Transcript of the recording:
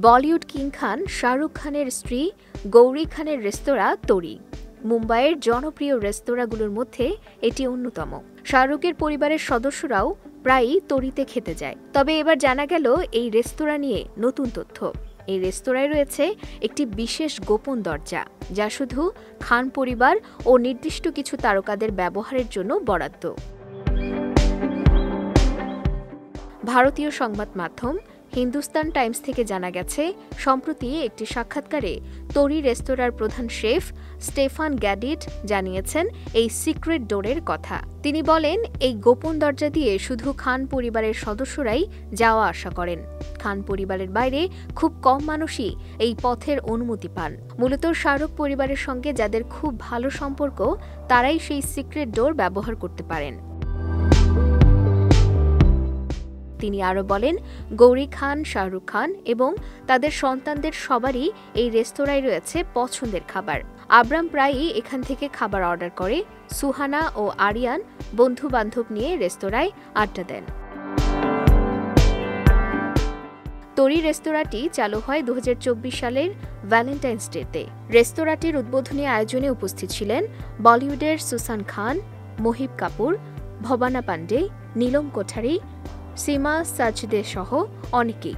Bollywood king Khan Shahrukh খানের স্ত্রী গৌরী খানের রেস্তোরাঁ তরি মুম্বাইয়ের জনপ্রিয় রেস্তোরাঁগুলোর মধ্যে এটি অন্যতম। শাহরুখের পরিবারের সদস্যরাও প্রায়ই তরিতে খেতে যায়। তবে এবার জানা গেল এই রেস্তোরাঁ নিয়ে নতুন তথ্য। এই রেস্তোরাঁয় রয়েছে একটি বিশেষ গোপন দরজা, যা শুধু খান পরিবার ও নির্দিষ্ট কিছু তারকাদের ব্যবহারের জন্য বরাদ্দ। ভারতীয় সংবাদ মাধ্যম হিন্দুস্তান টাইমস থেকে জানা গেছে, সম্প্রতি একটি সাক্ষাৎকারে তরি রেস্তোরাঁর প্রধান শেফ স্টেফান গ্যাডিট জানিয়েছেন এই সিক্রেট ডোরের কথা। তিনি বলেন, এই গোপন দরজা দিয়ে শুধু খান পরিবারের সদস্যরাই যাওয়া আসা করেন। খান পরিবারের বাইরে খুব কম মানুষই এই পথের অনুমতি পান। মূলত শাহরুখ পরিবারের সঙ্গে যাদের খুব ভালো সম্পর্ক, তারাই সেই সিক্রেট ডোর ব্যবহার করতে পারেন। তিনি আরও বলেন, গৌরী খান, শাহরুখ খান এবং তাদের সন্তানদের সবারই এই রেস্তোরাঁয় রয়েছে পছন্দের খাবার। আবরাম প্রায়ই এখান থেকে খাবার অর্ডার করে। সুহানা ও আরিয়ান বন্ধু-বান্ধব নিয়ে রেস্তোরাঁয় আড্ডা দেন। তরি রেস্তোরাঁটি চালু হয় 2024 সালের ভ্যালেন্টাইন্স ডেতে। রেস্তোরাঁটির উদ্বোধনী আয়োজনে উপস্থিত ছিলেন বলিউডের সুসান খান, মোহিব কাপুর, ভবানা পান্ডে, নীলম কোঠারি, সীমা সাচদে সহ অনেকেই।